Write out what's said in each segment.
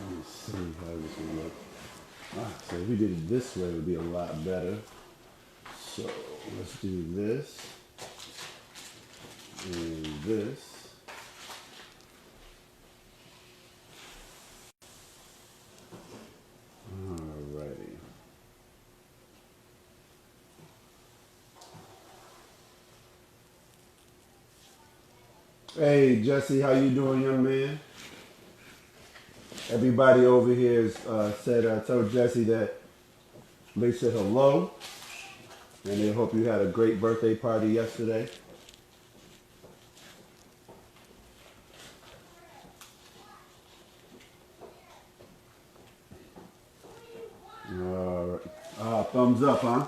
Let me see how this will look. So if we did it this way, it would be a lot better. So let's do this and this. Alrighty. Hey Jesse, how you doing, young man? Everybody over here said told Jesse that they said hello and they hope you had a great birthday party yesterday. All right. Thumbs up, huh?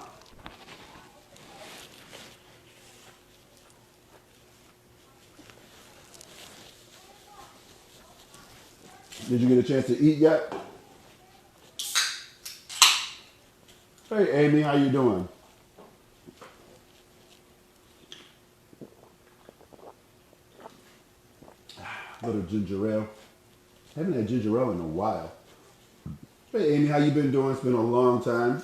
Did you get a chance to eat yet? Hey Amy, how you doing? A little ginger ale. Haven't had ginger ale in a while. Hey Amy, how you been doing? It's been a long time.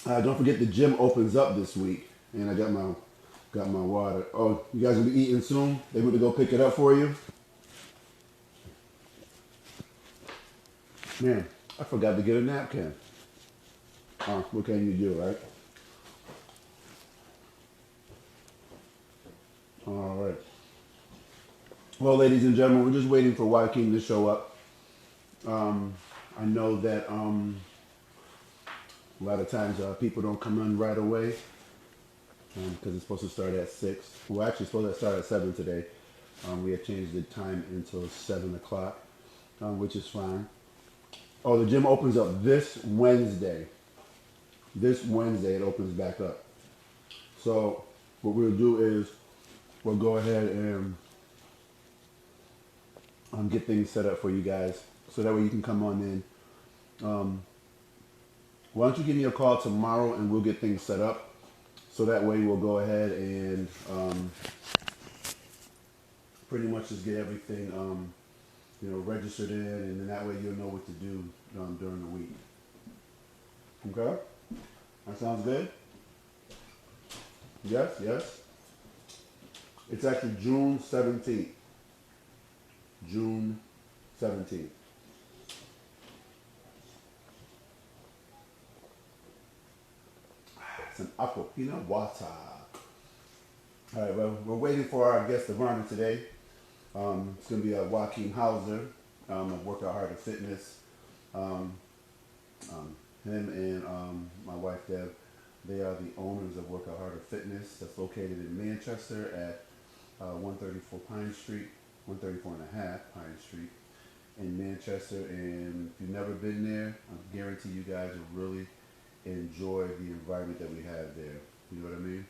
Don't forget the gym opens up this week, and I got my water. Oh, you guys gonna be eating soon? They want to go pick it up for you. Man, I forgot to get a napkin. What can you do, right? All right. Well, ladies and gentlemen, we're just waiting for Wakime to show up. I know that a lot of times people don't come in right away because it's supposed to start at 6. Well, actually, it's supposed to start at 7 today. We have changed the time until 7 o'clock, which is fine. Oh, the gym opens up this Wednesday. This Wednesday it opens back up. So what we'll do is we'll go ahead and get things set up for you guys so that way you can come on in. Why don't you give me a call tomorrow and we'll get things set up so that way we'll go ahead and pretty much just get everything registered in, and then that way you'll know what to do during the week. Okay? That sounds good? Yes, yes. It's actually June 17th. June 17th. It's an aquafina water. All right, well, we're waiting for our guest of honor today. It's going to be a Wakime Hauser of Workout Harder Fitness. Um, him and my wife Deb, they are the owners of Workout Harder Fitness that's located in Manchester at 134 Pine Street, 134 and a half Pine Street in Manchester. And if you've never been there, I guarantee you guys will really enjoy the environment that we have there. You know what I mean?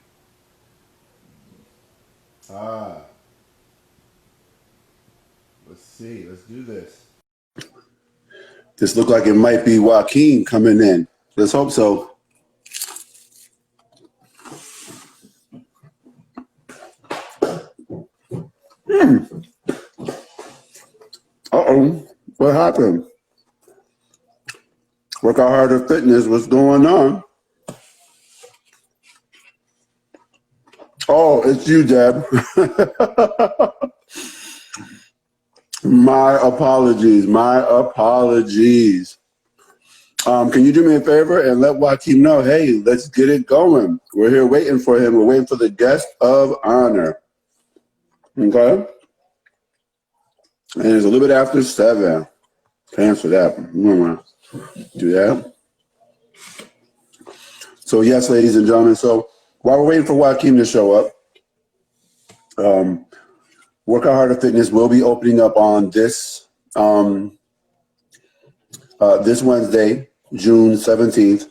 Ah, let's see. Let's do this. This look like it might be Wakime coming in. Let's hope so. Uh-oh. What happened? Workout Harder Fitness. What's going on? Oh, it's you, Deb. My apologies. My apologies. Can you do me a favor and let Wakime know, hey, let's get it going. We're here waiting for him. We're waiting for the guest of honor. Okay? And it's a little bit after 7. Cancel that. Do that. So yes, ladies and gentlemen. So while we're waiting for Wakime to show up, Workout Harder Fitness will be opening up on this this Wednesday, June 17th.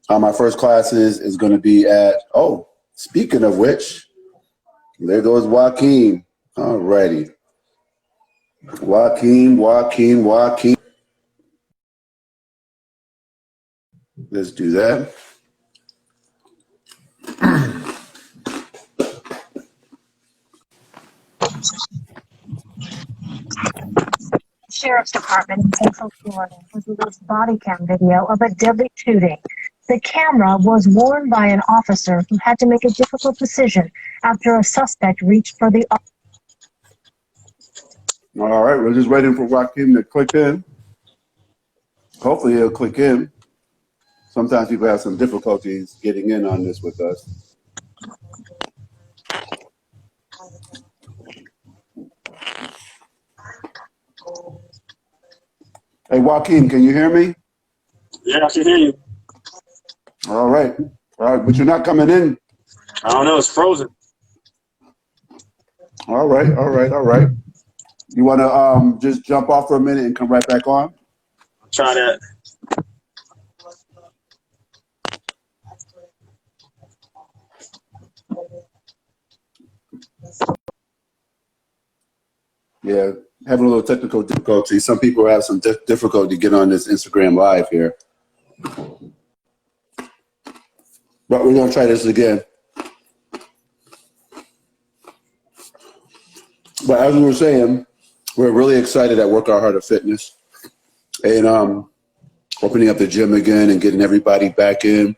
My first class is going to be at, oh, speaking of which, there goes Wakime. All righty. Wakime. Let's do that. Sheriff's Department in Central Florida has released body cam video of a deadly shooting. The camera was worn by an officer who had to make a difficult decision after a suspect reached for the... All right, we're just waiting for Wakime to click in. Hopefully he'll click in. Sometimes people have some difficulties getting in on this with us. Hey, Wakime, can you hear me? Yeah, I can hear you. All right, but you're not coming in. I don't know, it's frozen. All right. You want to just jump off for a minute and come right back on? Try that. Yeah, having a little technical difficulty. Some people have some difficulty getting on this Instagram Live here. But we're going to try this again. But as we were saying, we're really excited at Work Our Heart of Fitness and opening up the gym again and getting everybody back in,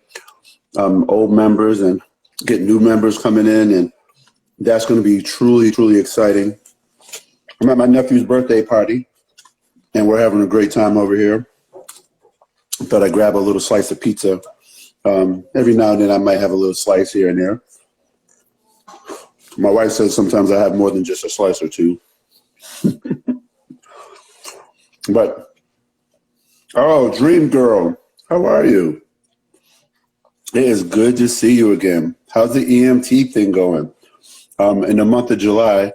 old members and getting new members coming in. And that's going to be truly, truly exciting. I'm at my nephew's birthday party, and we're having a great time over here. I thought I'd grab a little slice of pizza. Every now and then I might have a little slice here and there. My wife says sometimes I have more than just a slice or two. But, oh, Dream Girl, how are you? It is good to see you again. How's the EMT thing going? In the month of July,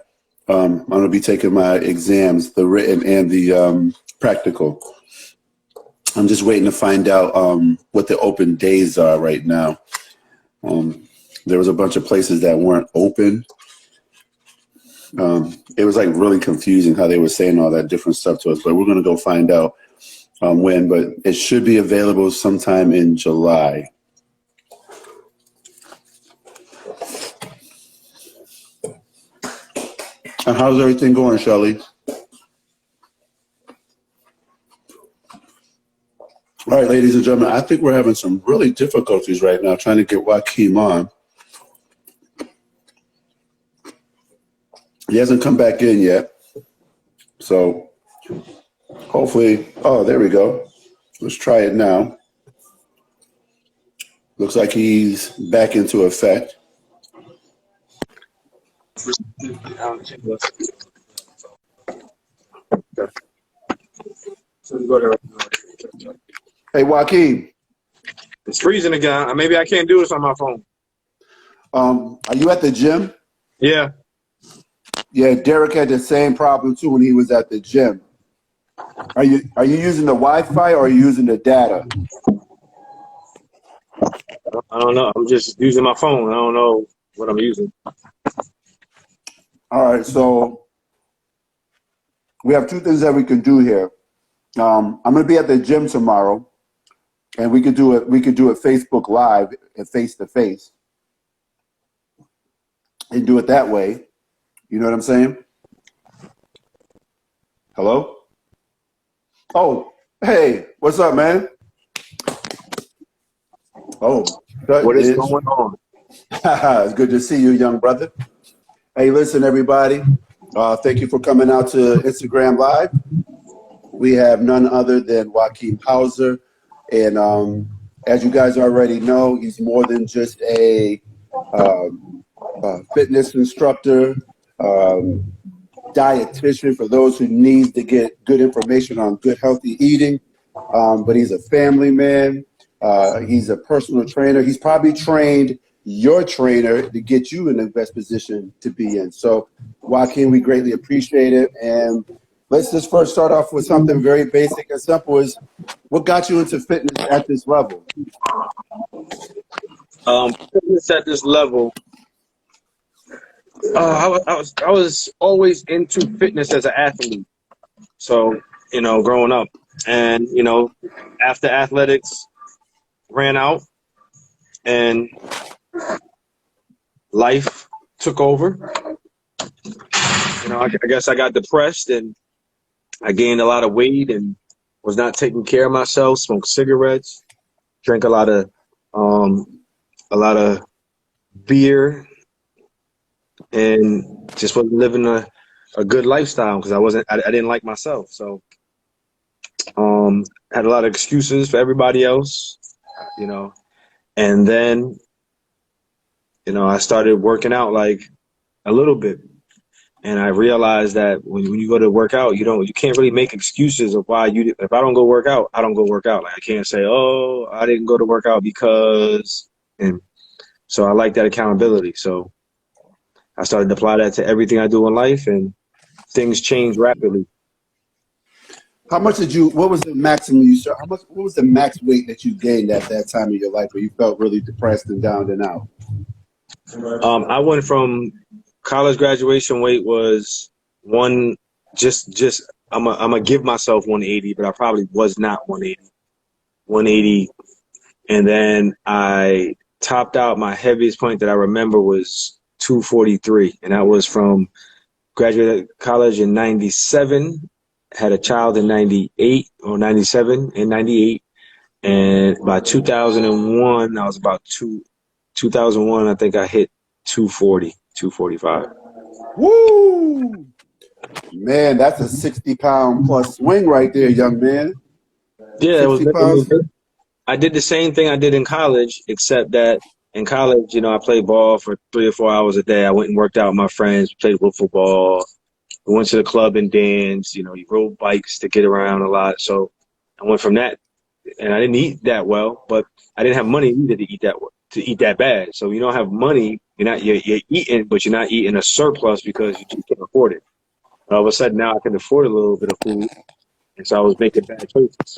I'm going to be taking my exams, the written and the practical. I'm just waiting to find out what the open days are right now. There was a bunch of places that weren't open. It was like really confusing how they were saying all that different stuff to us, but we're going to go find out when, but it should be available sometime in July. And how's everything going, Shelly? All right, ladies and gentlemen, I think we're having some really difficulties right now trying to get Wakime on. He hasn't come back in yet. So hopefully, oh, there we go. Let's try it now. Looks like he's back into effect. Hey, Wakime. It's freezing again. Maybe I can't do this on my phone. Are you at the gym? Yeah. Yeah, Derek had the same problem too when he was at the gym. Are you using the Wi-Fi or are you using the data? I don't know. I'm just using my phone. I don't know what I'm using. All right, so we have two things that we can do here. I'm going to be at the gym tomorrow, and we could do it. We could do it Facebook Live and face to face, and do it that way. You know what I'm saying? Hello? Oh, hey, what's up, man? Oh, What is going on? it's good to see you, young brother. Hey, listen, everybody. Thank you for coming out to Instagram Live. We have none other than Wakime Hauser. And as you guys already know, he's more than just a fitness instructor, dietitian for those who need to get good information on good, healthy eating. But he's a family man. He's a personal trainer. He's probably trained your trainer to get you in the best position to be in. So, Wakime, we greatly appreciate it. And let's just first start off with something very basic and simple. Is what got you into fitness at this level? Fitness at this level. I was always into fitness as an athlete. So, growing up, and after athletics ran out and life took over, I guess I got depressed and I gained a lot of weight and was not taking care of myself. Smoked cigarettes, drank a lot of beer, and just wasn't living a good lifestyle because I didn't like myself. So had a lot of excuses for everybody else, you know. And then, I started working out like a little bit. And I realized that when you go to work out, you can't really make excuses of why if I don't go work out, I don't go work out. Like I can't say, oh, I didn't go to work out because, and so I like that accountability. So I started to apply that to everything I do in life, and things change rapidly. How much what was the maximum what was the max weight that you gained at that time in your life where you felt really depressed and down and out? I went from college graduation weight was one, just I'm gonna give myself 180, but I probably was not 180. And then I topped out. My heaviest point that I remember was 243, and that was from graduated college in 97, had a child in 98 or 97 and 98. And by 2001, I was about 2001, I think I hit 240, 245. Woo! Man, that's a 60-pound plus swing right there, young man. Yeah, 60 pounds. I did the same thing I did in college, except that in college, I played ball for 3 or 4 hours a day. I went and worked out with my friends, played wiffle ball. We went to the club and danced. You rode bikes to get around a lot. So I went from that, and I didn't eat that well, but I didn't have money either to eat that bad. So you don't have money, you're eating, but you're not eating a surplus because you just can't afford it. And all of a sudden now I can afford a little bit of food, and so I was making bad choices.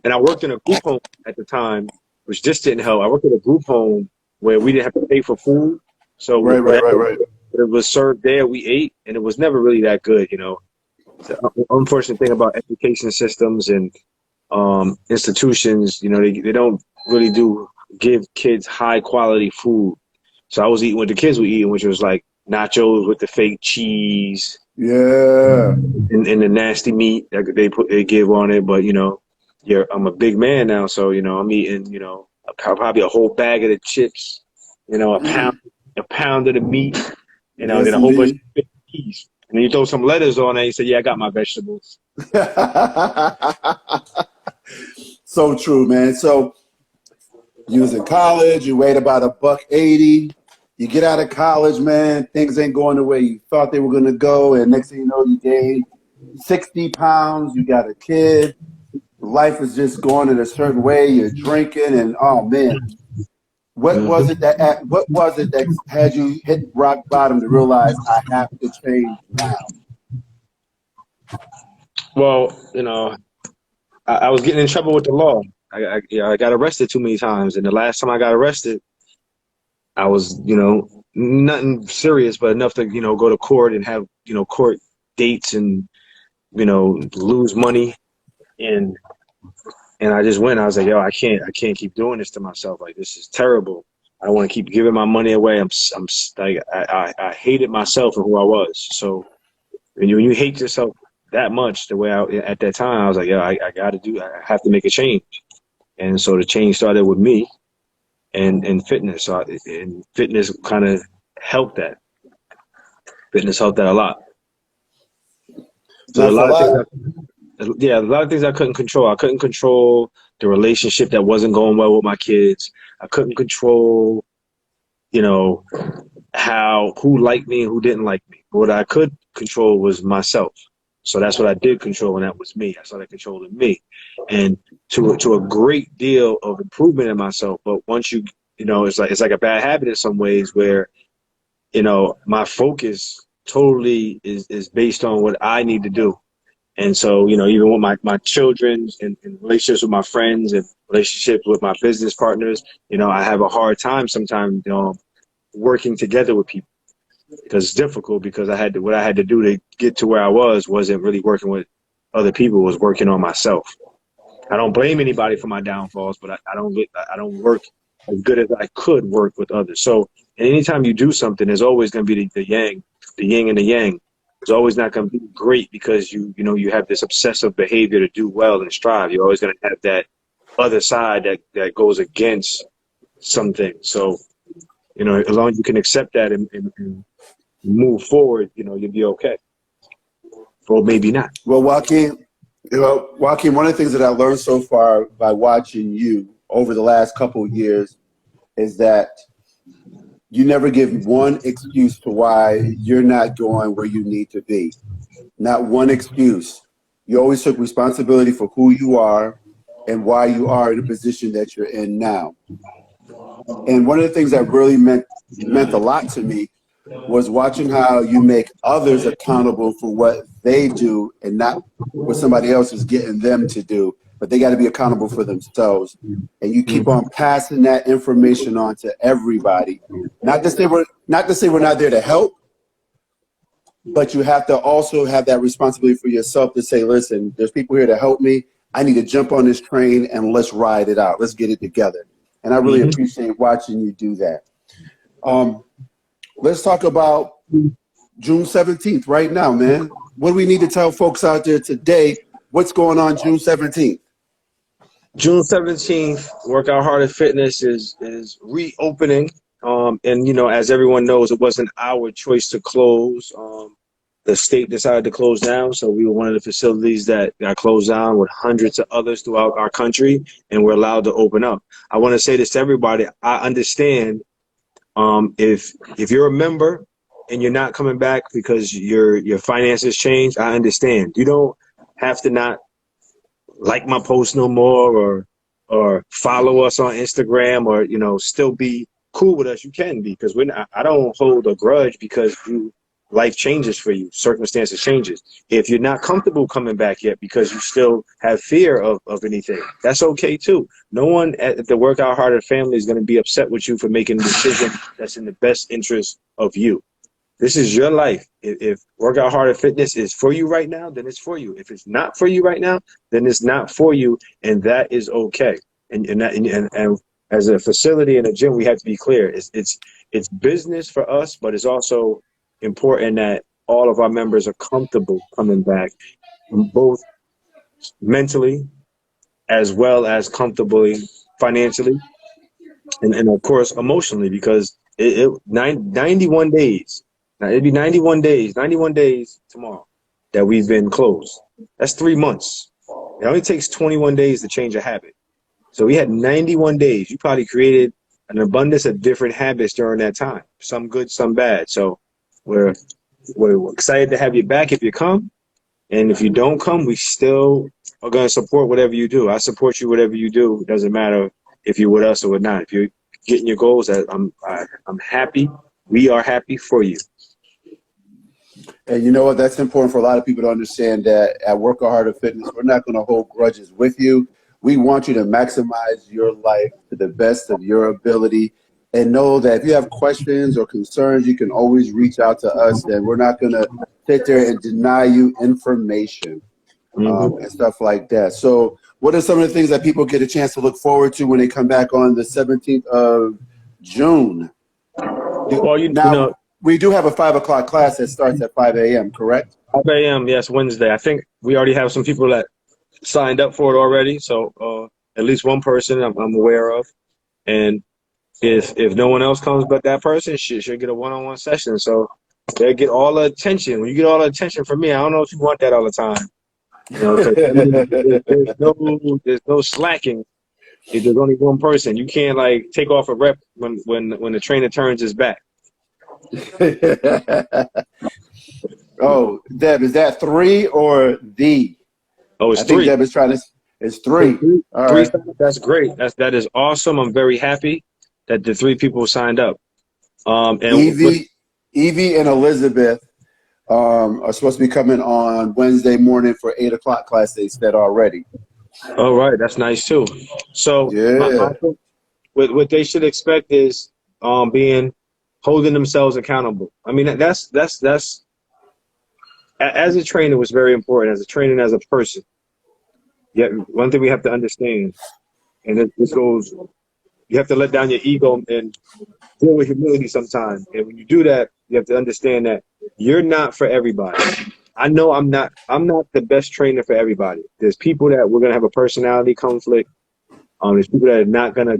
And I worked in a group home at the time, which just didn't help. I worked in a group home where we didn't have to pay for food. So Right. it was served there, we ate, and it was never really that good, The unfortunate thing about education systems and institutions, they don't really give kids high quality food. So I was eating what the kids were eating, which was like nachos with the fake cheese. Yeah. And the nasty meat that they give on it. But, I'm a big man now, so, I'm eating, probably a whole bag of the chips, a pound of the meat, Yes, then a whole bunch indeed. of cheese. And then you throw some lettuce on it and you say, yeah, I got my vegetables. So true, man. So you was in college, you weighed about $180. You get out of college, man, things ain't going the way you thought they were gonna go, and next thing you know, you gained 60 pounds, you got a kid, life is just going in a certain way, you're drinking, and oh man. What was it that had you hit rock bottom to realize I have to change now? Well, I was getting in trouble with the law. I got arrested too many times, and the last time I got arrested, I was, nothing serious, but enough to, go to court and have, court dates and, lose money. And I just went. I was like, yo, I can't keep doing this to myself. Like, this is terrible. I don't want to keep giving my money away. I'm like, I hated myself and who I was. So when you hate yourself that much, the way at that time, I was like, yo, I have to make a change. And so the change started with me and fitness. So and fitness kind of helped that. Fitness helped that a lot. So Now, a for a lot of lot, things, a lot of things I couldn't control. I couldn't control the relationship that wasn't going well with my kids. I couldn't control, who liked me and who didn't like me. What I could control was myself. So that's what I did control, and that was me. I started controlling me, and to a great deal of improvement in myself. But once it's like a bad habit in some ways where, my focus totally is based on what I need to do. And so, even with my children and relationships with my friends and relationships with my business partners, I have a hard time sometimes, working together with people because it's difficult because what I had to do to get to where I wasn't really working with other people, was working on myself. I don't blame anybody for my downfalls, but I don't work as good as I could work with others. So anytime you do something, there's always going to be the yin and the yang. It's always not going to be great because you have this obsessive behavior to do well and strive. You're always going to have that other side that goes against something. So, as long as you can accept that and move forward, you'll be okay. Or maybe not. Well, Joaquin, one of the things that I learned so far by watching you over the last couple of years is that you never give one excuse to why you're not going where you need to be. Not one excuse. You always took responsibility for who you are and why you are in the position that you're in now. And one of the things that really meant a lot to me was watching how you make others accountable for what they do and not what somebody else is getting them to do, but they got to be accountable for themselves. And you keep on passing that information on to everybody. Not to say we're not there to help, but you have to also have that responsibility for yourself to say, listen, there's people here to help me. I need to jump on this train and let's ride it out. Let's get it together. And I really appreciate watching you do that. Let's talk about June 17th right now, man. What do we need to tell folks out there today? What's going on June 17th? June 17th, Workout Harder Fitness is reopening. And, as everyone knows, it wasn't our choice to close. The state decided to close down, so we were one of the facilities that got closed down with hundreds of others throughout our country, and we're allowed to open up. I want to say this to everybody. I understand if you're a member and you're not coming back because your finances changed, I understand. You don't have to not like my post no more or follow us on Instagram or, still be cool with us. You can be, because I don't hold a grudge because life changes for you, circumstances changes. If you're not comfortable coming back yet because you still have fear of anything, that's okay too. No one at the Workout Harder family is going to be upset with you for making a decision that's in the best interest of you. This is your life. If Workout Harder Fitness is for you right now, then it's for you. If it's not for you right now, then it's not for you, and that is okay. And as a facility and a gym, we have to be clear. It's business for us, but it's also important that all of our members are comfortable coming back, both mentally as well as comfortably financially, and of course emotionally, because 91 days. Now it'd be 91 days tomorrow that we've been closed. That's 3 months. It only takes 21 days to change a habit. So we had 91 days. You probably created an abundance of different habits during that time, some good, some bad. So we're excited to have you back if you come. And if you don't come, we still are going to support whatever you do. I support you, whatever you do. It doesn't matter if you're with us or not. If you're getting your goals, I'm happy. We are happy for you. And you know what? That's important for a lot of people to understand that at Workout Harder Fitness, we're not going to hold grudges with you. We want you to maximize your life to the best of your ability. And know that if you have questions or concerns, you can always reach out to us. And we're not going to sit there and deny you information and stuff like that. So what are some of the things that people get a chance to look forward to when they come back on the 17th of June? Well, we do have a 5 o'clock class that starts at 5 a.m., correct? 5 a.m., yes, Wednesday. I think we already have some people that signed up for it already. So at least one person I'm aware of. And if no one else comes but that person, she'll get a one-on-one session. So they'll get all the attention. When you get all the attention from me, I don't know if you want that all the time. There's no slacking. If there's only one person, you can't take off a rep when the trainer turns his back. Oh, Deb, is that 3 or the? Oh, it's 3. I think Deb is trying to. It's 3. All right. That's great. That is awesome. I'm very happy that the 3 people signed up. And Evie and Elizabeth are supposed to be coming on Wednesday morning for 8 o'clock class. They said already. All right, that's nice too. So yeah, what they should expect is holding themselves accountable. I mean, that's as a trainer was very important. As a trainer, and as a person. Yeah, one thing we have to understand, and this goes, you have to let down your ego and deal with humility sometimes. And when you do that, you have to understand that you're not for everybody. I know I'm not the best trainer for everybody. There's people that we're gonna have a personality conflict. There's people that are not gonna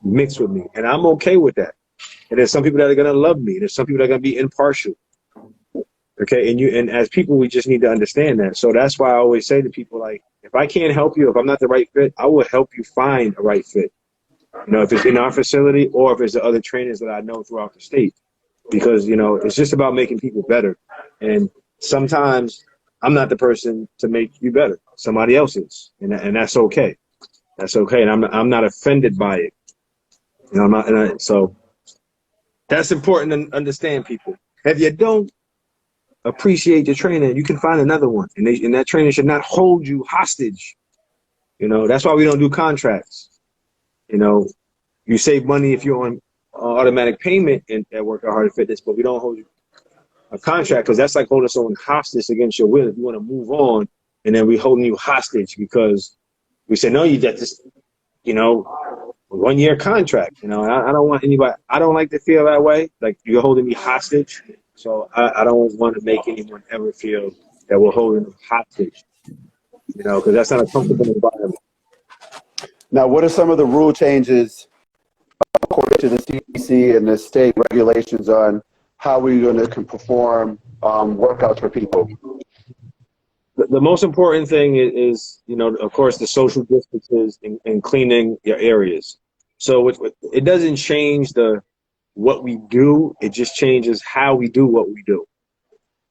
mix with me, and I'm okay with that. And there's some people that are gonna love me. There's some people that are gonna be impartial. Okay, and as people, we just need to understand that. So that's why I always say to people, like, if I can't help you, if I'm not the right fit, I will help you find a right fit. You know, if it's in our facility or if it's the other trainers that I know throughout the state, because you know it's just about making people better. And sometimes I'm not the person to make you better. Somebody else is, and that's okay. That's okay, and I'm not offended by it. You know, I'm not. So that's important to understand, people. If you don't appreciate your trainer, you can find another one, and that trainer should not hold you hostage. You know, that's why we don't do contracts. You know, you save money if you're on automatic payment at Workout Hard Fitness, but we don't hold you a contract because that's like holding someone hostage against your will. If you want to move on, and then we holding you hostage because we say, no, you get this, you know, 1 year contract. You know, I don't want anybody, I don't like to feel that way. Like you're holding me hostage. So I don't want to make anyone ever feel that we're holding them hostage, you know, because that's not a comfortable environment. Now, what are some of the rule changes according to the CDC and the state regulations on how we're going to perform workouts for people? The most important thing is, you know, of course, the social distances and cleaning your areas. So it doesn't change what we do. It just changes how we do what we do.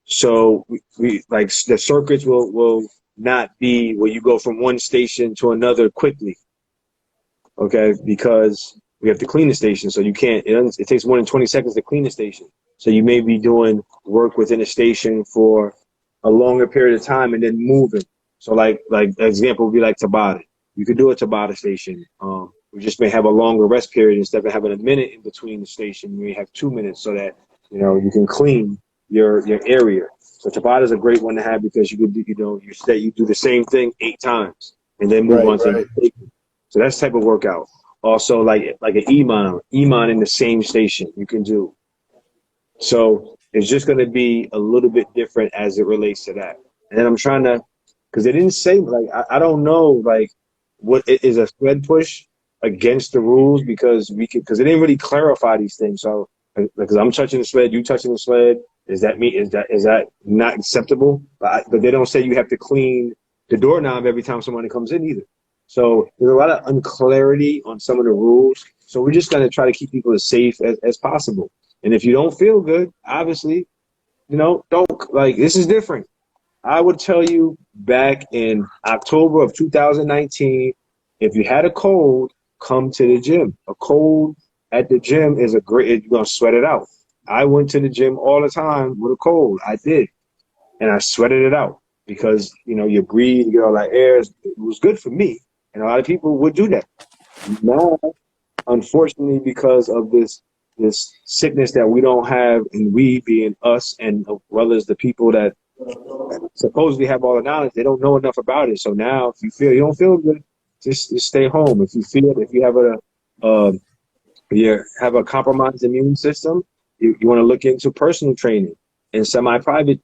So we like the circuits will not be where you go from one station to another quickly. Okay, because we have to clean the station, so you can't. It takes more than 20 seconds to clean the station. So you may be doing work within a station for a longer period of time and then moving. So like an example would be like Tabata. You could do a Tabata station. We just may have a longer rest period instead of having a minute in between the station. You may have 2 minutes so that you know you can clean your area. So Tabata is a great one to have because you could you do the same thing 8 times and then move on to the station. So that's the type of workout. Also like an Iman in the same station you can do. So it's just going to be a little bit different as it relates to that. And then I'm trying to, because they didn't say, like, I don't know, like, what is a sled push against the rules because they didn't really clarify these things. So because I'm touching the sled, you touching the sled, is that not acceptable? But they don't say you have to clean the doorknob every time somebody comes in either. So there's a lot of unclarity on some of the rules. So we're just going to try to keep people as safe as possible. And if you don't feel good, obviously, you know, this is different. I would tell you back in October of 2019, if you had a cold, come to the gym. A cold at the gym is you're going to sweat it out. I went to the gym all the time with a cold. I did. And I sweated it out because, you know, you breathe, you get all that air. It was good for me. And a lot of people would do that. Now, unfortunately, because of this sickness that we don't have, and we being us, and as well as the people that supposedly have all the knowledge, they don't know enough about it. So now, if you don't feel good, just stay home. If you have a compromised immune system, you want to look into personal training and semi-private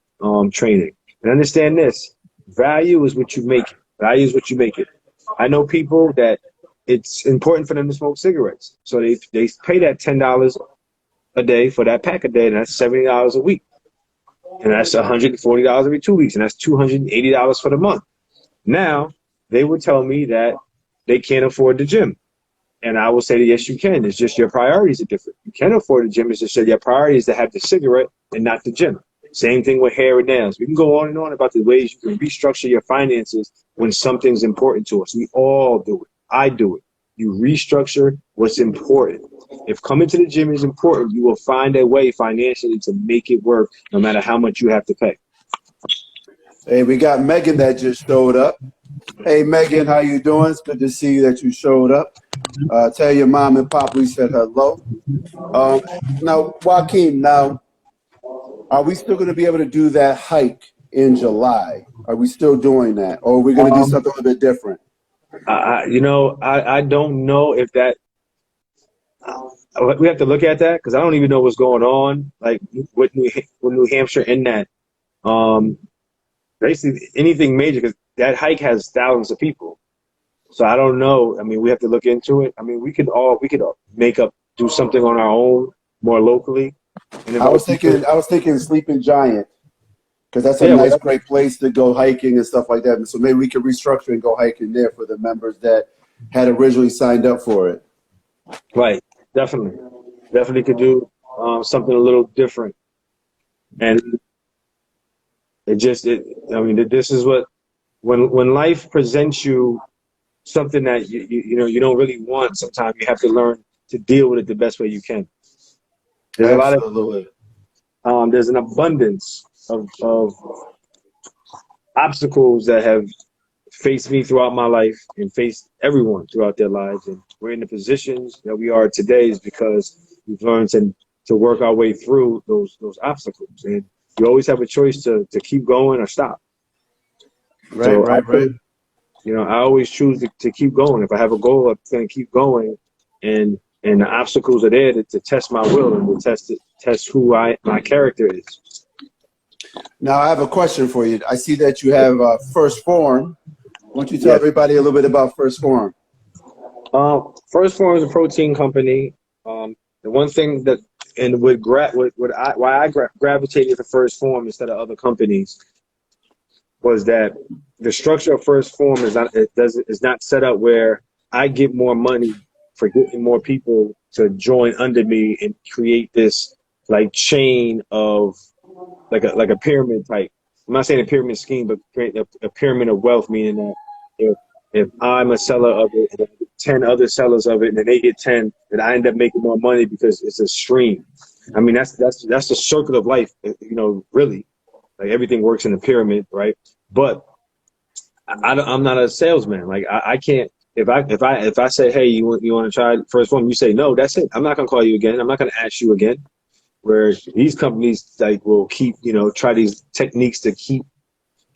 training. And understand this: value is what you make it. Value is what you make it. I know people that it's important for them to smoke cigarettes, so they pay that $10 a day for that pack a day, and that's $70 a week, and that's $140 every 2 weeks, and that's $280 for the month. Now they would tell me that they can't afford the gym, and I will say that yes, you can. It's just your priorities are different. You can afford the gym. It's just that your priority is to have the cigarette and not the gym. Same thing with hair and nails. We can go on and on about the ways you can restructure your finances when something's important to us. We all do it. I do it. You restructure what's important. If coming to the gym is important, you will find a way financially to make it work no matter how much you have to pay. Hey, we got Megan that just showed up. Hey, Megan, how you doing? It's good to see that you showed up. Tell your mom and pop we said hello. Now, Joaquin, are we still going to be able to do that hike in July? Are we still doing that? Or are we going to do something a little bit different? I don't know if that. we have to look at that because I don't even know what's going on, like with New Hampshire in that. Basically anything major, because that hike has thousands of people. So I don't know. I mean, we have to look into it. I mean, we could do something on our own more locally and invite people. I was thinking Sleeping Giant, because that's a Yeah, nice, well, great place to go hiking and stuff like that. And so maybe we could restructure and go hiking there for the members that had originally signed up for it. right. Definitely could do something a little different. And I mean, this is what, when life presents you something that you don't really want, sometimes you have to learn to deal with it the best way you can. There's a lot of Absolutely. there's an abundance of obstacles that have faced me throughout my life and faced everyone throughout their lives, and we're in the positions that we are today is because we've learned to work our way through those obstacles, and you always have a choice to keep going or stop. Right, So right, right. I always choose to keep going. If I have a goal, I'm going to keep going, and the obstacles are there to test my will and to test who my character is. Now, I have a question for you. I see that you have First Form. Why don't you tell Yes. everybody a little bit about First Form? First Form is a protein company. The one thing that, and why I gravitated to First Form instead of other companies was that the structure of First Form is not set up where I get more money for getting more people to join under me and create this like chain of like a pyramid type. I'm not saying a pyramid scheme, but create a pyramid of wealth, meaning that if I'm a seller of it, and 10 other sellers of it, and then they get 10, then I end up making more money because it's a stream. I mean, that's the circle of life, really. Like everything works in a pyramid, right? But I'm not a salesman. Like I can't, if I say, hey, you want to try First Form, you say no, that's it. I'm not gonna call you again. I'm not gonna ask you again. Where these companies like will keep, try these techniques to keep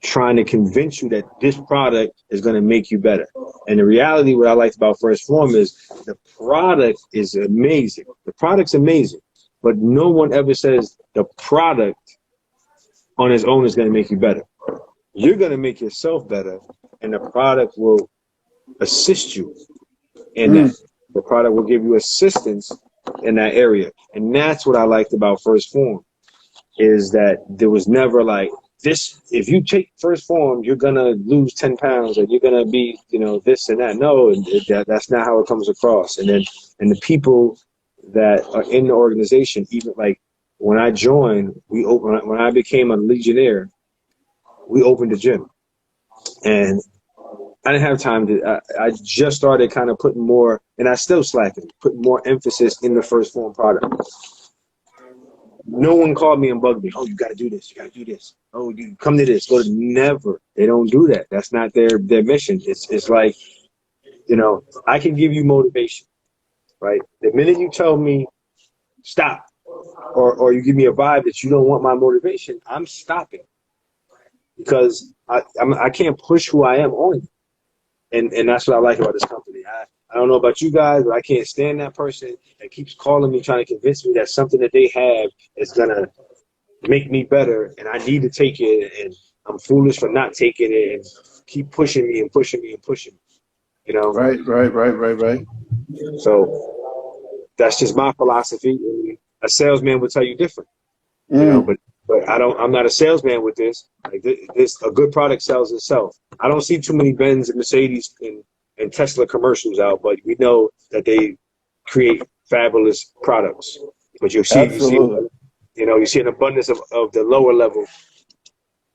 trying to convince you that this product is going to make you better. And the reality, what I liked about First Form is the product is amazing. The product's amazing, but no one ever says the product on its own is going to make you better. You're going to make yourself better, and the product will assist you in that. The product will give you assistance in that area. And that's what I liked about First Form, is that there was never like this, if you take First Form, you're going to lose 10 pounds and you're going to be, this and that. No, that's not how it comes across. And the people that are in the organization, even like when I joined, when I became a Legionnaire, we opened a gym. And I didn't have time I just started kind of putting more, and I still slacking, putting more emphasis in the First Form product. No one called me and bugged me. Oh, you got to do this. You got to do this. Oh, you come to this. Go to never. They don't do that. That's not their mission. It's like, I can give you motivation, right? The minute you tell me stop, or you give me a vibe that you don't want my motivation, I'm stopping, because I can't push who I am on you. And that's what I like about this company. I don't know about you guys, but I can't stand that person that keeps calling me, trying to convince me that something that they have is going to make me better, and I need to take it, and I'm foolish for not taking it, and keep pushing me and pushing me and pushing me, Right. So that's just my philosophy. A salesman would tell you different, but I'm not a salesman with this. Like this, a good product sells itself. I don't see too many Benz and Mercedes and Tesla commercials out, but we know that they create fabulous products. But you see an abundance of the lower level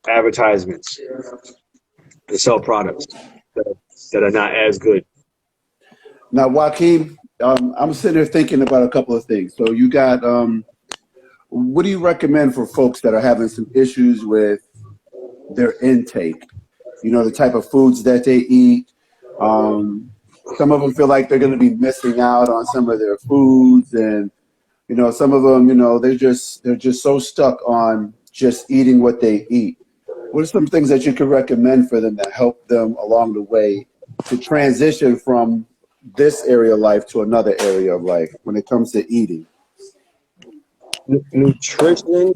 advertisements to sell products that are not as good. Now, Wakime, I'm sitting there thinking about a couple of things. So you got, what do you recommend for folks that are having some issues with their intake? The type of foods that they eat. Some of them feel like they're going to be missing out on some of their foods, and some of them, they're just so stuck on just eating what they eat. What are some things that you could recommend for them that help them along the way to transition from this area of life to another area of life when it comes to eating? Nutrition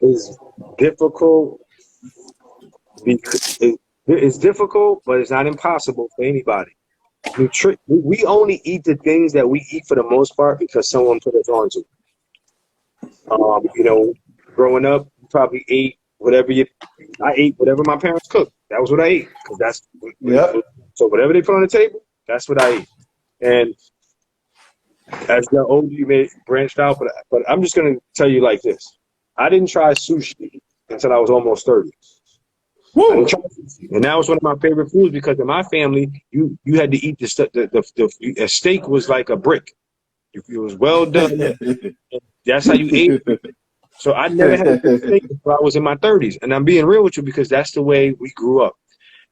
is difficult. It's difficult, but it's not impossible for anybody. We only eat the things that we eat for the most part because someone put us onto it. You know, growing up, you probably ate I ate whatever my parents cooked. That was what I ate. Cause that's so whatever they put on the table, that's what I ate. And as the older you may branched out, but I'm just gonna tell you like this: I didn't try sushi until I was almost 30. I didn't try sushi. And that was one of my favorite foods because in my family, you had to eat a steak was like a brick. It was well done. That's how you ate. So I never had a steak until I was in my 30s. And I'm being real with you because that's the way we grew up.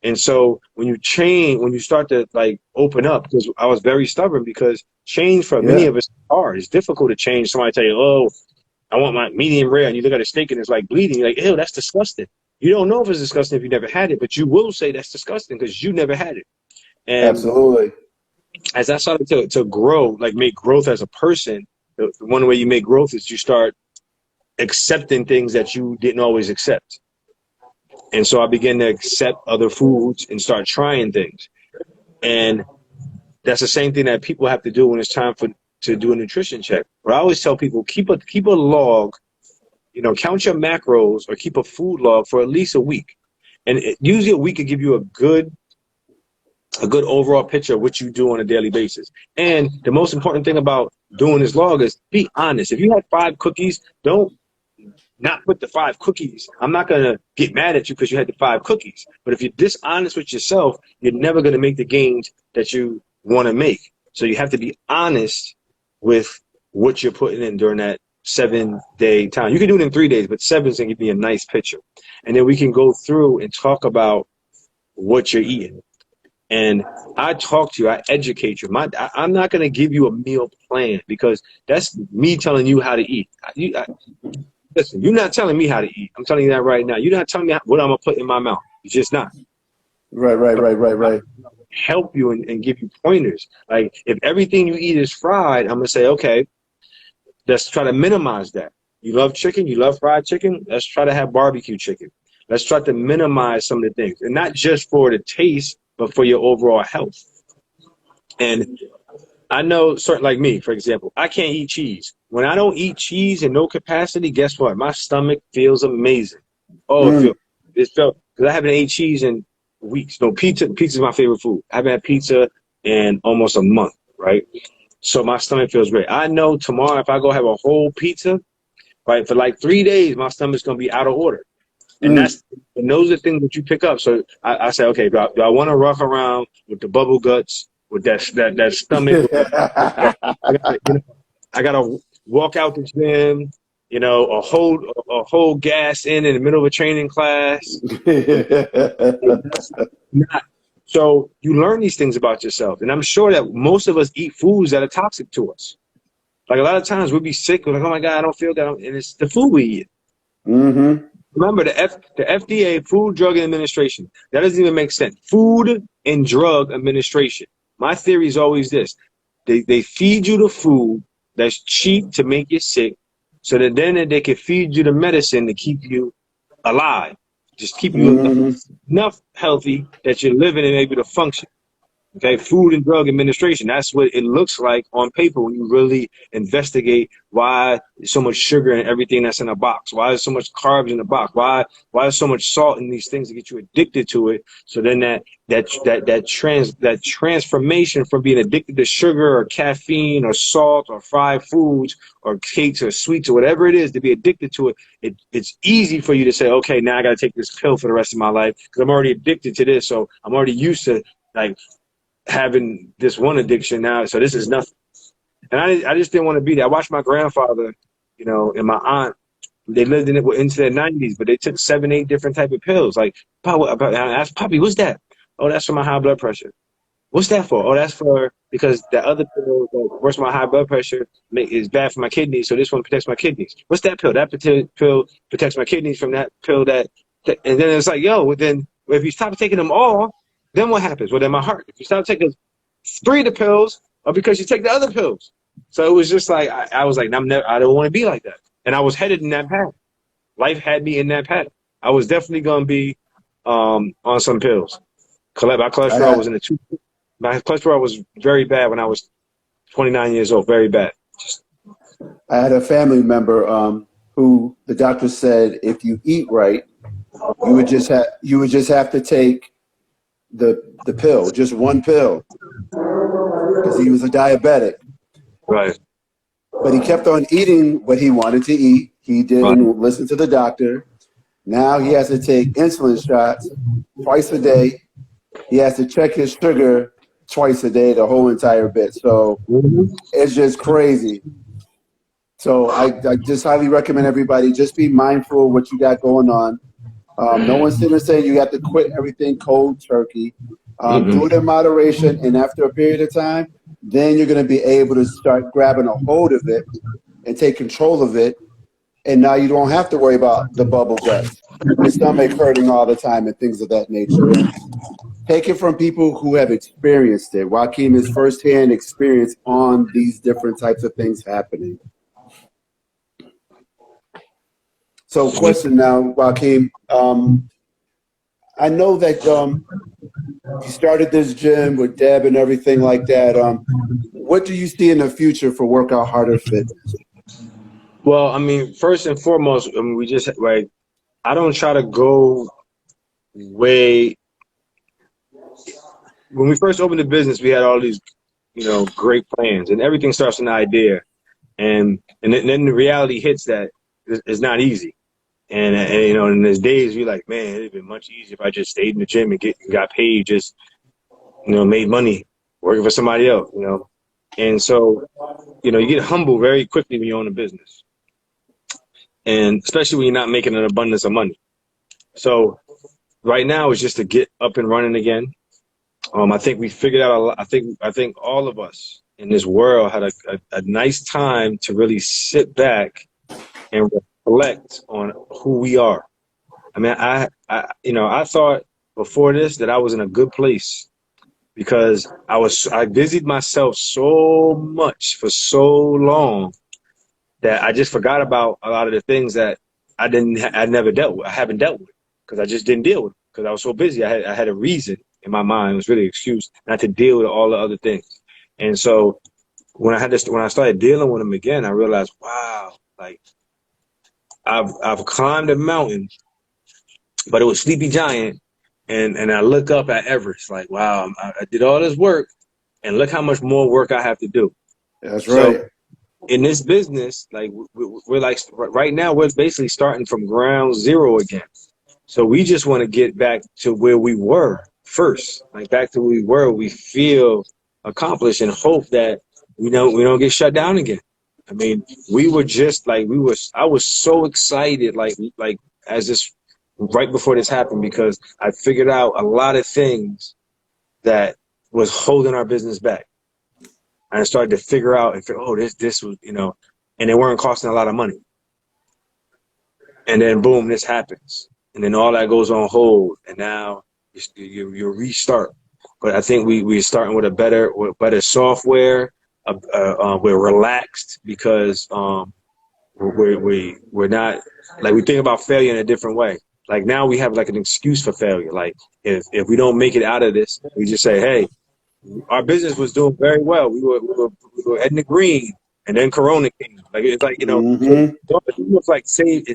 And so when you start to like open up, because I was very stubborn because change for many of us is hard. It's difficult to change. Somebody tell you, oh, I want my medium rare, and you look at a steak and it's like bleeding. You're like, ew, that's disgusting. You don't know if it's disgusting if you never had it, but you will say that's disgusting because you never had it. And absolutely. As I started to grow, like make growth as a person, the one way you make growth is you start accepting things that you didn't always accept. And so I began to accept other foods and start trying things. And that's the same thing that people have to do when it's time to do a nutrition check. But I always tell people, keep a log, you know, count your macros or keep a food log for at least a week. And usually a week can give you a good overall picture of what you do on a daily basis. And the most important thing about doing this log is be honest. If you had 5 cookies, don't not put the 5 cookies. I'm not going to get mad at you because you had the 5 cookies. But if you're dishonest with yourself, you're never going to make the gains that you want to make. So you have to be honest with what you're putting in during that 7-day time. You can do it in 3 days, but 7 is going to give you a nice picture. And then we can go through and talk about what you're eating. And I talk to you, I educate you. I'm not going to give you a meal plan because that's me telling you how to eat. Listen, you're not telling me how to eat. I'm telling you that right now. You're not telling me what I'm going to put in my mouth. You're just not. Right. Help you and give you pointers. Like if everything you eat is fried, I'm going to say, okay, let's try to minimize that. You love chicken? You love fried chicken? Let's try to have barbecue chicken. Let's try to minimize some of the things. And not just for the taste, but for your overall health. And I know certain, like me, for example, I can't eat cheese. When I don't eat cheese in no capacity, guess what? My stomach feels amazing. Oh, it felt, because I haven't ate cheese in weeks. No, pizza is my favorite food. I haven't had pizza in almost a month, right? So my stomach feels great. I know tomorrow if I go have a whole pizza, right, for like 3 days, my stomach's going to be out of order. And those are things that you pick up. So I say, okay, do I want to rough around with the bubble guts, with that stomach? I gotta walk out the gym, you know, or hold gas in the middle of a training class. So you learn these things about yourself. And I'm sure that most of us eat foods that are toxic to us. Like a lot of times we'll be sick. We're like, oh my God, I don't feel good. And it's the food we eat. Remember, the FDA, Food Drug Administration, that doesn't even make sense. Food and Drug Administration. My theory is always this. They feed you the food that's cheap to make you sick so that then they can feed you the medicine to keep you alive. Just keep you enough healthy that you're living and able to function. Okay, Food and Drug Administration. That's what it looks like on paper when you really investigate why there's so much sugar in everything that's in a box. Why there's so much carbs in the box? Why there's so much salt in these things to get you addicted to it? So then that transformation from being addicted to sugar or caffeine or salt or fried foods or cakes or sweets or whatever it is to be addicted to it, it's easy for you to say, okay, now I got to take this pill for the rest of my life because I'm already addicted to this. So I'm already used to like having this one addiction now, so this is nothing. And I just didn't want to be there. I watched my grandfather, you know, and my aunt. They lived in it into their 90s, but they took 7, 8 different type of pills. Like, I asked Poppy, what's that? Oh, that's for my high blood pressure. What's that for? Oh, that's for because the other pill that works my high blood pressure is bad for my kidneys, so this one protects my kidneys. What's that pill? That pill protects my kidneys from that pill and then it's like, yo, then if you stop taking them all, then what happens? Well, then my heart, if you stop taking 3 of the pills, or because you take the other pills. So it was just like, I was like, I don't want to be like that. And I was headed in that path. Life had me in that path. I was definitely going to be on some pills. My I cholesterol was had in the 2. My cholesterol was very bad when I was 29 years old, very bad. I had a family member who the doctor said if you eat right, you would just have to take the pill, just one pill, because he was a diabetic. Right. But he kept on eating what he wanted to eat. He Right. didn't listen to the doctor. Now he has to take insulin shots twice a day. He has to check his sugar twice a day, the whole entire bit. So it's just crazy. So I just highly recommend everybody just be mindful of what you got going on. No one's sitting there saying you have to quit everything cold turkey. Do it in moderation, and after a period of time, then you're going to be able to start grabbing a hold of it and take control of it. And now you don't have to worry about the bubble guts, your stomach hurting all the time, and things of that nature. And take it from people who have experienced it. Wakime is firsthand experience on these different types of things happening. So, question now, Wakime. I know that you started this gym with Deb and everything like that. What do you see in the future for Workout Harder Fitness? Well, I mean, first and foremost, I mean, I don't try to go way. When we first opened the business, we had all these, great plans, and everything starts with an idea, and then the reality hits that it's not easy. And and there's days you're like, man, it'd been much easier if I just stayed in the gym and got paid, just made money working for somebody else, And so, you get humble very quickly when you own a business, and especially when you're not making an abundance of money. So right now it's just to get up and running again. I think we figured out a lot. I think all of us in this world had a nice time to really sit back and reflect on who we are. I mean, I thought before this that I was in a good place because I busied myself so much for so long that I just forgot about a lot of the things that I never dealt with. I haven't dealt with because I just didn't deal with it because I was so busy. I had a reason in my mind. It was really an excuse not to deal with all the other things. And so when I started dealing with them again, I realized, wow, like I've climbed a mountain, but it was Sleepy Giant. And I look up at Everest like, wow, I did all this work and look how much more work I have to do. That's right. So in this business, like we're like right now, we're basically starting from ground zero again. So we just want to get back to where we were first, like back to where we were. We feel accomplished and hope that we don't get shut down again. I mean, we were just like I was so excited, like as this right before this happened, because I figured out a lot of things that was holding our business back. And I started to figure out, this was, and they weren't costing a lot of money. And then boom, this happens. And then all that goes on hold. And now you restart. But I think we're starting with better software. We're relaxed because we're not, like, we think about failure in a different way. Like now we have like an excuse for failure. Like if we don't make it out of this, we just say, hey, our business was doing very well. We were heading to green, and then Corona came. Like it's like it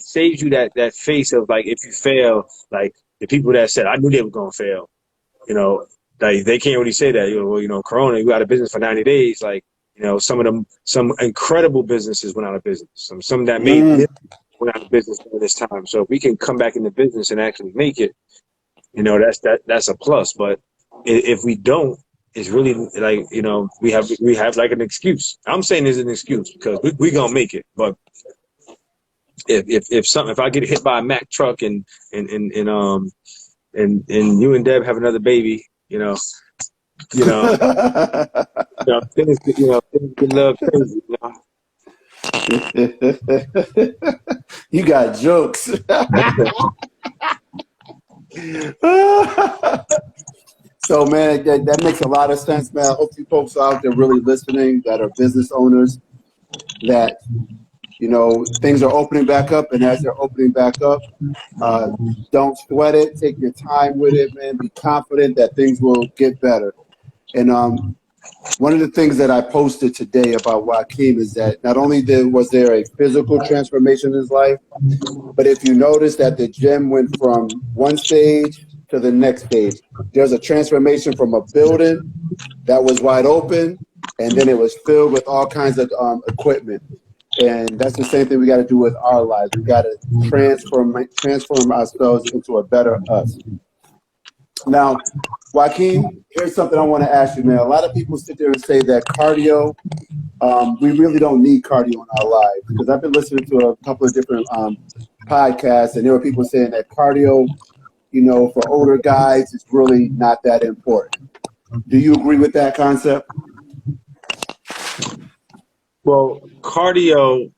saves you that face of like if you fail, like the people that said I knew they were gonna fail, like they can't really say that. Corona, you got a business for 90 days. Like some incredible businesses went out of business. Some that made went out of business during this time. So if we can come back into business and actually make it, that's a plus. But if we don't, it's really like, we have like an excuse. I'm saying there's an excuse because we gonna make it. But if I get hit by a Mack truck and you and Deb have another baby, things get a little crazy, You got jokes. So, man, that makes a lot of sense, man. I hope you folks out there really listening that are business owners, that, you know, things are opening back up. And as they're opening back up, uh, don't sweat it. Take your time with it, man. Be confident that things will get better. And one of the things that I posted today about Wakime is that not only was there a physical transformation in his life, but if you notice that the gym went from one stage to the next stage, there's a transformation from a building that was wide open, and then it was filled with all kinds of equipment. And that's the same thing we got to do with our lives. We got to transform ourselves into a better us. Now, Joaquin, here's something I want to ask you, man. A lot of people sit there and say that cardio, we really don't need cardio in our lives. Because I've been listening to a couple of different podcasts, and there were people saying that cardio, you know, for older guys, is really not that important. Do you agree with that concept? Well, cardio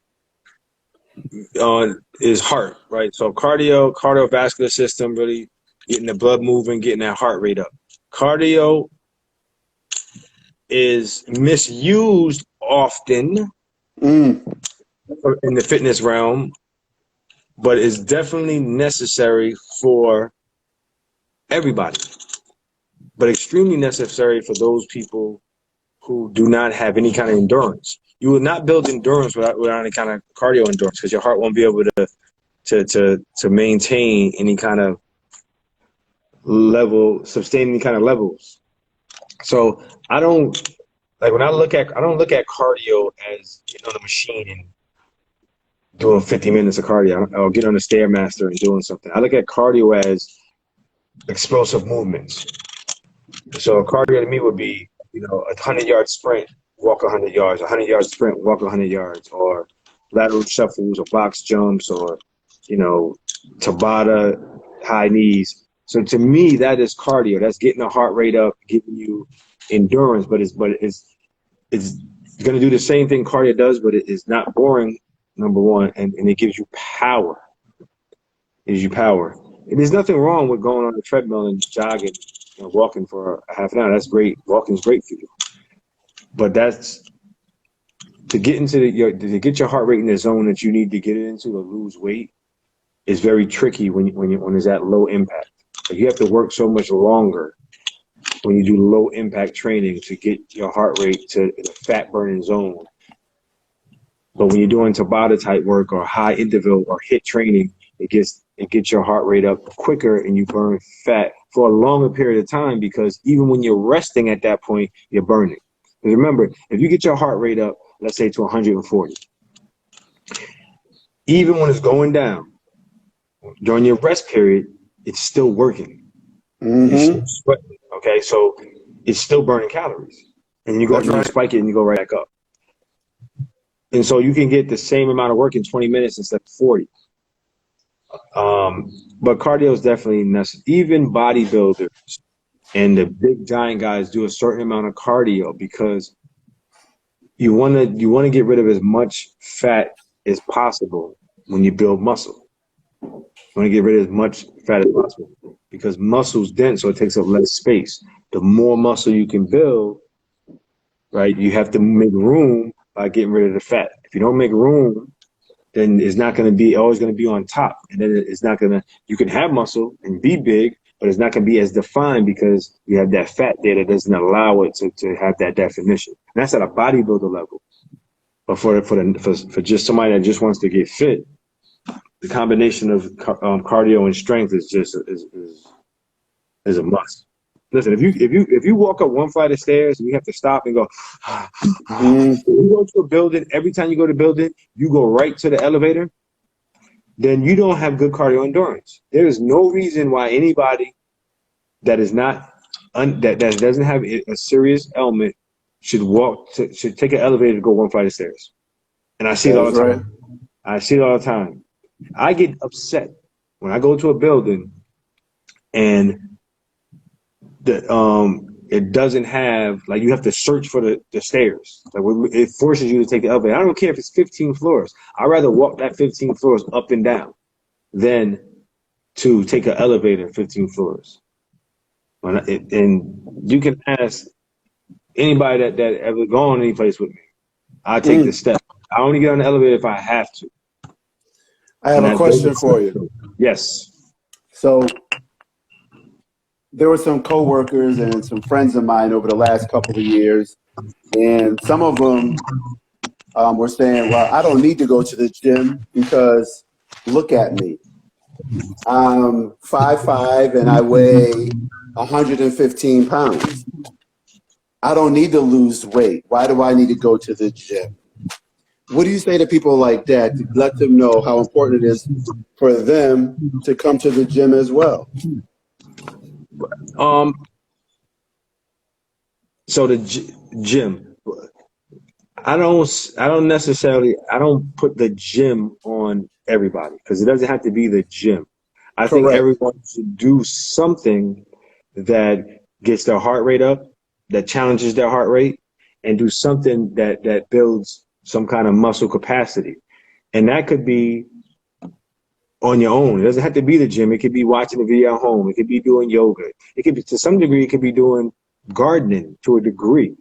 is heart, right? So cardiovascular system, really getting the blood moving, getting that heart rate up. Cardio is misused often in the fitness realm, but is definitely necessary for everybody, but extremely necessary for those people who do not have any kind of endurance. You will not build endurance without any kind of cardio endurance, because your heart won't be able to maintain any kind of level, sustain any kind of levels. So I don't look at cardio as getting on the machine and doing 50 minutes of cardio, or get on the Stairmaster and doing something. I look at cardio as explosive movements. So cardio to me would be, you know, a 100-yard sprint, walk 100 yards, 100-yard sprint, walk 100 yards, or lateral shuffles, or box jumps, or, you know, Tabata, high knees. So to me, that is cardio. That's getting the heart rate up, giving you endurance, but it's going to do the same thing cardio does, but it is not boring, number one, and it gives you power. It gives you power. And there's nothing wrong with going on the treadmill and jogging and walking for a half an hour. That's great. Walking is great for you. But that's to get to get your heart rate in the zone that you need to get it into to lose weight is very tricky when it's at low impact. You have to work so much longer when you do low impact training to get your heart rate to the fat burning zone. But when you're doing Tabata type work or high interval or HIIT training, it gets your heart rate up quicker, and you burn fat for a longer period of time, because even when you're resting at that point, you're burning. Because remember, if you get your heart rate up, let's say to 140, even when it's going down, during your rest period, it's still working. Mm-hmm. It's still sweating, okay? So it's still burning calories. And you go try to spike it and you go right back up. And so you can get the same amount of work in 20 minutes instead of 40. But cardio is definitely necessary. Even bodybuilders and the big giant guys do a certain amount of cardio, because you want to get rid of as much fat as possible when you build muscle. You want to get rid of as much fat as possible, because muscle's dense, so it takes up less space. The more muscle you can build, right, you have to make room by getting rid of the fat. If you don't make room, then it's not going to be always going to be on top. And then it's not going to, you can have muscle and be big, but it's not going to be as defined, because you have that fat there that doesn't allow it to have that definition. And that's at a bodybuilder level. But for just somebody that just wants to get fit, the combination of cardio and strength is just is a must. Listen, if you walk up one flight of stairs and you have to stop and go, if you go to a building, every time you go to a building, you go right to the elevator, then you don't have good cardio endurance. There is no reason why anybody that is not that doesn't have a serious ailment should take an elevator to go one flight of stairs. And I see it all the time. I see it all the time. I get upset when I go to a building and it doesn't have, like, you have to search for the stairs. Like, it forces you to take the elevator. I don't care if it's 15 floors. I'd rather walk that 15 floors up and down than to take an elevator 15 floors. And you can ask anybody that ever gone any place with me. I take the step. I only get on the elevator if I have to. I have And a question for you. yes. So there were some coworkers and some friends of mine over the last couple of years, and some of them were saying, "Well, I don't need to go to the gym because look at me. I'm 5'5" and I weigh 115 pounds. I don't need to lose weight. Why do I need to go to the gym?" What do you say to people like that to let them know how important it is for them to come to the gym as well? Um. So the gym. I don't put the gym on everybody because it doesn't have to be the gym. I think Correct. everyone should do something that gets their heart rate up, that challenges their heart rate, and do something that builds some kind of muscle capacity. And that could be on your own. It doesn't have to be the gym. It could be watching a video at home. It could be doing yoga. It could be, to some degree, it could be doing gardening to a degree.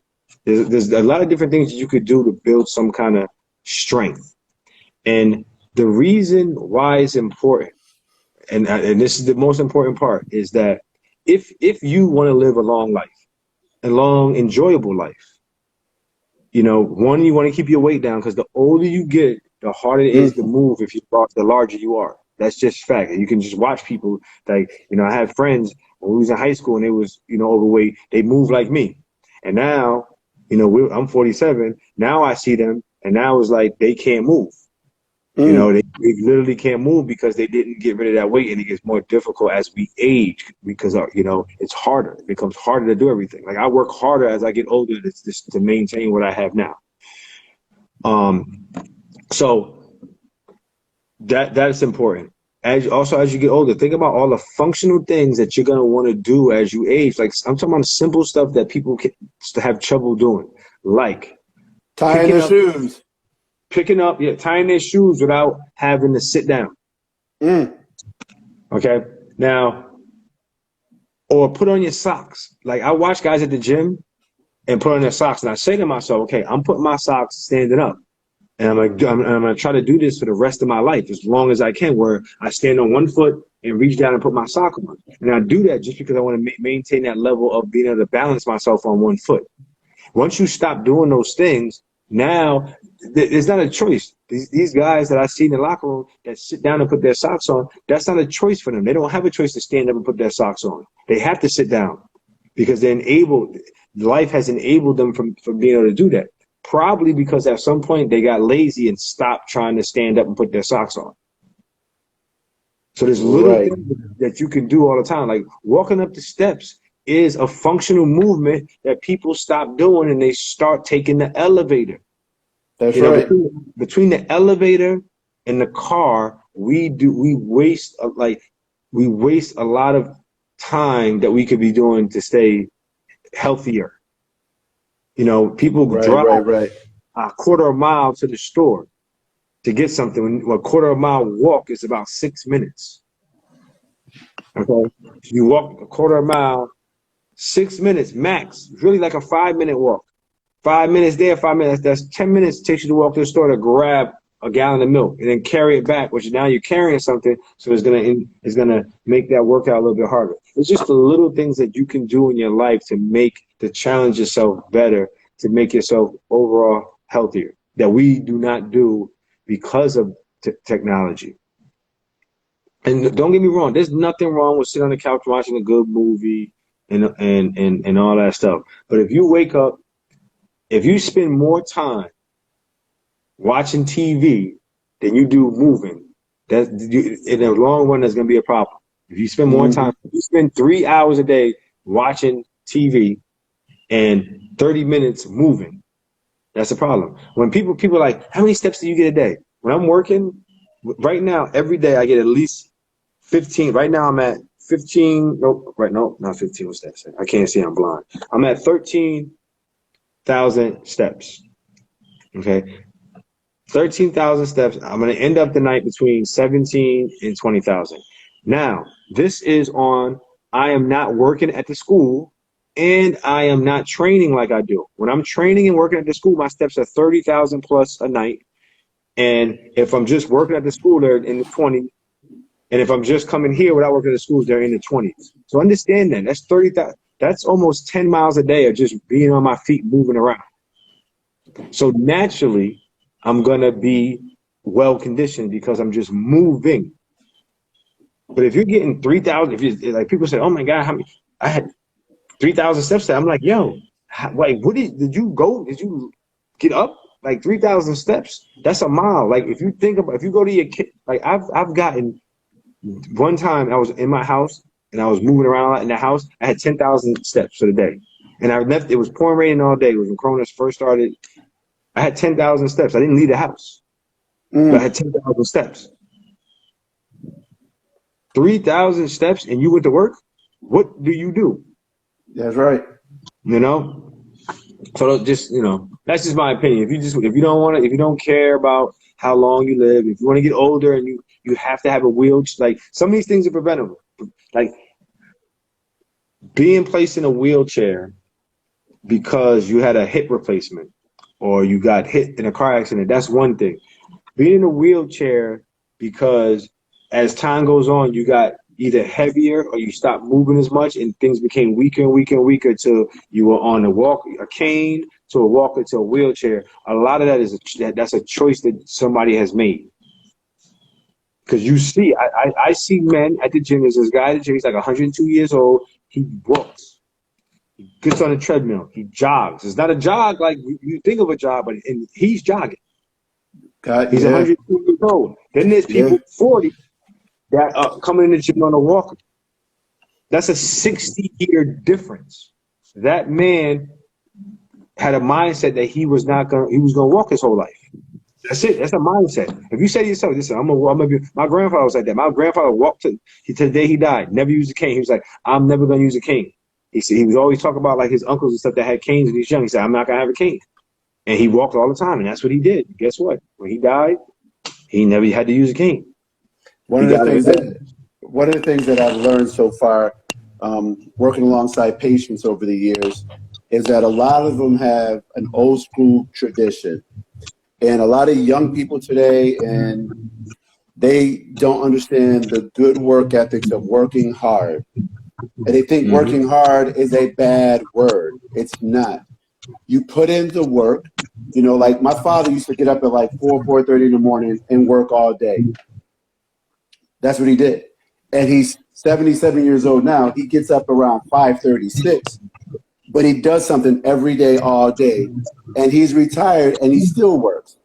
There's a lot of different things that you could do to build some kind of strength. And the reason why it's important, and this is the most important part, is that if you want to live a long life, a long, enjoyable life, one, you want to keep your weight down because the older you get, the harder it is to move the larger you are. That's just fact. You can just watch people I had friends when we was in high school and they was, overweight. They move like me. And now, I'm 47. Now I see them and now it's like they can't move. They literally can't move because they didn't get rid of that weight, and it gets more difficult as we age because it's harder. It becomes harder to do everything. Like I work harder as I get older to maintain what I have now. So that's important. As you get older, think about all the functional things that you're gonna want to do as you age. Like I'm talking about simple stuff that people can have trouble doing, like Tying their shoes. Tying their shoes without having to sit down. Okay. Now, or put on your socks. Like I watch guys at the gym and put on their socks, and I say to myself, okay, I'm putting my socks standing up. And I'm gonna try to do this for the rest of my life as long as I can, where I stand on one foot and reach down and put my sock on. And I do that just because I want to maintain that level of being able to balance myself on one foot. Once you stop doing those things, now it's not a choice. These guys that I see in the locker room that sit down and put their socks on, that's not a choice for them. They don't have a choice to stand up and put their socks on. They have to sit down because life has enabled them from being able to do that. Probably because at some point they got lazy and stopped trying to stand up and put their socks on. So there's little things that you can do all the time. Like walking up the steps is a functional movement that people stop doing and they start taking the elevator. That's right. Between the elevator and the car, we waste a lot of time that we could be doing to stay healthier. People drive a quarter of a mile to the store to get something. A quarter of a mile walk is about 6 minutes. Okay, you walk a quarter of a mile, 6 minutes max. It's really like a 5-minute walk. 5 minutes there, 5 minutes. That's 10 minutes. It takes you to walk to the store to grab a gallon of milk and then carry it back. Which now you're carrying something, so it's gonna make that workout a little bit harder. It's just the little things that you can do in your life to challenge yourself better, to make yourself overall healthier, that we do not do because of technology. And don't get me wrong, there's nothing wrong with sitting on the couch watching a good movie and all that stuff. But if you wake up, if you spend more time watching TV than you do moving, in the long run, there's going to be a problem. If you spend more time, if you spend 3 hours a day watching TV and 30 minutes moving, that's a problem. When people are like, how many steps do you get a day? When I'm working, right now, every day I get at least 15. Right now I'm at 15. Nope. Right. No, not 15. What's that say? I can't see. I'm blind. I'm at 13,000 steps. Okay. 13,000 steps. I'm going to end up the night between 17 and 20,000. Now, this is on I am not working at the school and I am not training like I do. When I'm training and working at the school, my steps are 30,000 plus a night. And if I'm just working at the school, they're in the 20s. And if I'm just coming here without working at the schools, they're in the 20s. So understand that. That's 30,000. That's almost 10 miles a day of just being on my feet, moving around. So naturally, I'm going to be well conditioned because I'm just moving. But if you're getting 3,000, if you like people say, oh my God, how many? I had 3,000 steps there. I'm like, yo, like, what did you go? Did you get up? Like 3,000 steps? That's a mile. Like if you think about, if you go to your kid, like I've gotten, one time I was in my house and I was moving around a lot in the house. I had 10,000 steps for the day. And I left, it was pouring raining all day. It was when Corona first started. I had 10,000 steps. I didn't leave the house, but I had 10,000 steps. 3,000 steps and you went to work? What do you do? That's right. You know? So just, you know, that's just my opinion. If you don't want to, if you don't care about how long you live, if you want to get older and you have to have a wheelchair, like some of these things are preventable. Like being placed in a wheelchair because you had a hip replacement or you got hit in a car accident, that's one thing. Being in a wheelchair because as time goes on, you got either heavier or you stopped moving as much and things became weaker and weaker and weaker till you were on a cane to a walker to a wheelchair. A lot of that that's a choice that somebody has made. Because you see, I see men at the gym. There's this guy at the gym. He's like 102 years old. He walks. He gets on a treadmill. He jogs. It's not a jog like you think of a jog, but he's jogging. He's 102 years old. Then there's people 40 that are coming in the gym on a walker. That's a 60-year difference. That man had a mindset that he was gonna walk his whole life. That's it. That's a mindset. If you say to yourself, listen, I'm gonna be, my grandfather was like that. My grandfather walked to the day he died, never used a cane. He was like, I'm never gonna use a cane. He said he was always talking about like his uncles and stuff that had canes when he was young. He said, I'm not gonna have a cane. And he walked all the time, and that's what he did. Guess what? When he died, he never had to use a cane. One of the things that I've learned so far, working alongside patients over the years, is that a lot of them have an old school tradition. And a lot of young people today, and they don't understand the good work ethics of working hard. And they think working hard is a bad word. It's not. You put in the work. You know, like my father used to get up at like 4:30 in the morning and work all day. That's what he did. And he's 77 years old now. He gets up around 5:36. But he does something every day, all day. And he's retired and he still works.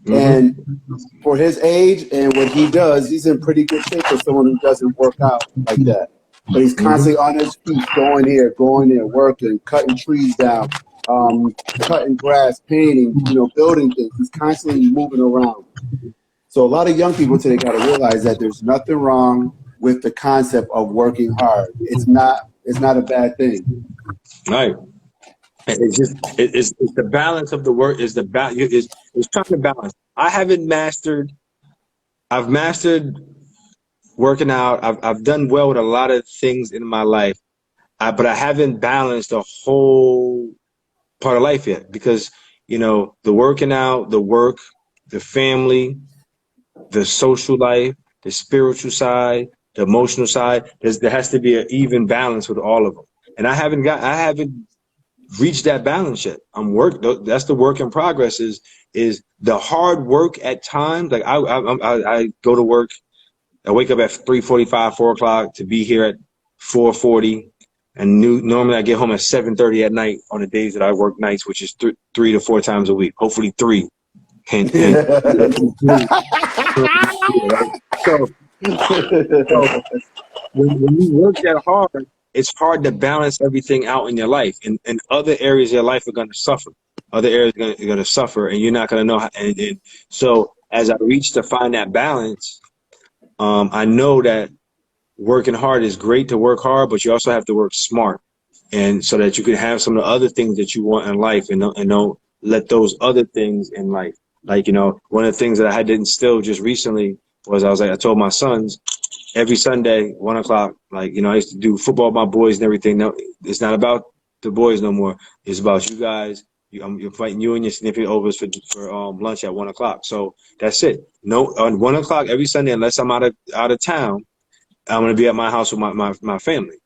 And for his age and what he does, he's in pretty good shape for someone who doesn't work out like that. But he's constantly on his feet, going here, going there, working, cutting trees down, cutting grass, painting, you know, building things. He's constantly moving around. So a lot of young people today got to realize that there's nothing wrong with the concept of working hard. It's not a bad thing. Right. It's the balance of the work is it's trying to balance. I've mastered working out. I've done well with a lot of things in my life, but I haven't balanced the whole part of life yet because, you know, the working out, the work, the family, the social life, the spiritual side, the emotional side, there has to be an even balance with all of them. And I haven't reached that balance yet. That's the work in progress is the hard work at times. Like I go to work, I wake up at 3:45, 4 o'clock to be here at 4:40. And normally I get home at 7:30 at night on the days that I work nights, which is 3 to 4 times a week, hopefully 3. And so when you work that hard, it's hard to balance everything out in your life. And other areas of your life are going to suffer. Other areas are going to suffer, and you're not going to know how. And so as I reach to find that balance, I know that working hard is great to work hard, but you also have to work smart. And so that you can have some of the other things that you want in life and don't let those other things in life. Like, you know, one of the things that I had to instill just recently was I told my sons, every Sunday, 1 o'clock. Like, I used to do football with my boys and everything. No, it's not about the boys no more. It's about you guys. I'm inviting you and your significant others for lunch at 1 o'clock. So that's it. No, on 1 o'clock every Sunday, unless I'm out of town, I'm gonna be at my house with my family.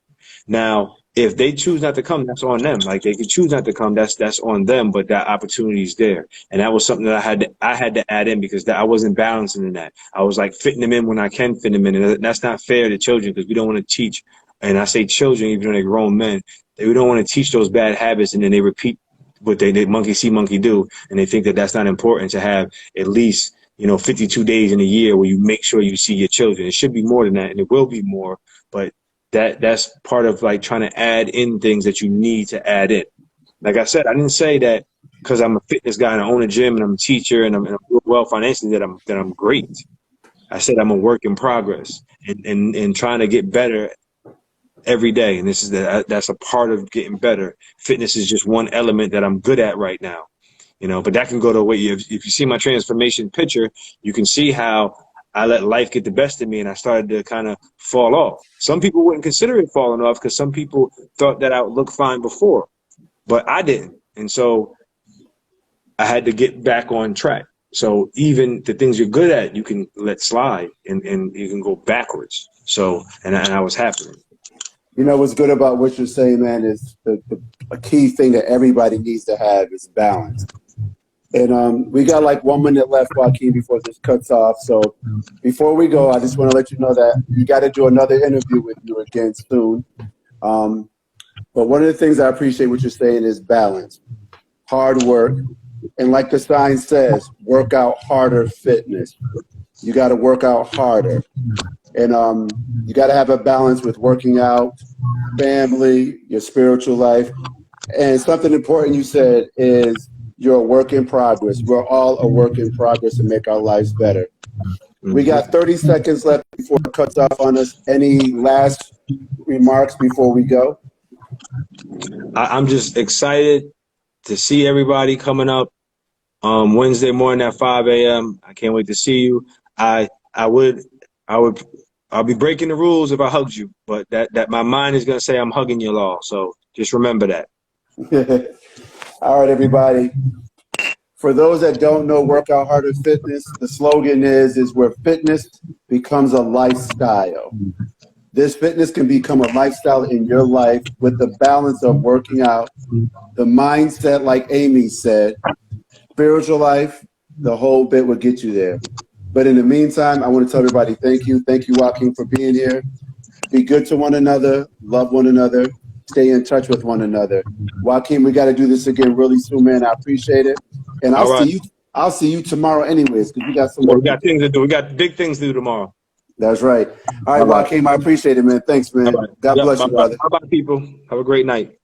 Now, if they choose not to come, that's on them. Like, they could choose not to come, that's on them. But that opportunity is there, and that was something that I had to add in, because I wasn't balancing in that. I was like fitting them in when I can fit them in, and that's not fair to children, because we don't want to teach. And I say children, even though they're grown men, we don't want to teach those bad habits, and then they repeat what they monkey see, monkey do, and they think that that's not important to have at least 52 days in a year where you make sure you see your children. It should be more than that, and it will be more, but that's part of like trying to add in things that you need to add in. Like I said, I didn't say that because I'm a fitness guy and I own a gym and I'm a teacher and I'm doing well financially that I'm great. I said I'm a work in progress and trying to get better every day. And that's a part of getting better. Fitness is just one element that I'm good at right now. But that can go to way. If you see my transformation picture, you can see how I let life get the best of me and I started to kind of fall off. Some people wouldn't consider it falling off because some people thought that I would look fine before, but I didn't. And so I had to get back on track. So even the things you're good at, you can let slide and you can go backwards. So, and I was happening. What's good about what you're saying, man, is a key thing that everybody needs to have is balance. And we got like 1 minute left, Wakime, before this cuts off. So before we go, I just want to let you know that you got to do another interview with you again soon. But one of the things I appreciate what you're saying is balance, hard work. And like the sign says, work out harder fitness. You got to work out harder. And you got to have a balance with working out, family, your spiritual life. And something important you said is you're a work in progress. We're all a work in progress to make our lives better. We got 30 seconds left before it cuts off on us. Any last remarks before we go? I'm just excited to see everybody coming up Wednesday morning at 5 a.m. I can't wait to see you. I'll be breaking the rules if I hugged you, but that my mind is going to say I'm hugging you all. So just remember that. All right, everybody. For those that don't know Workout Harder Fitness, the slogan is where fitness becomes a lifestyle. This fitness can become a lifestyle in your life with the balance of working out, the mindset, like Amy said, spiritual life, the whole bit will get you there. But in the meantime, I want to tell everybody thank you. Thank you, Wakime, for being here. Be good to one another, love one another, stay in touch with one another. Wakime, we got to do this again really soon, man. I appreciate it. And I'll see you tomorrow anyways, because we got some we got things to do. We got big things to do tomorrow. That's right. All right, Wakime, I appreciate it, man. Thanks, man. Right. God bless you, brother. Bye-bye, people. Have a great night.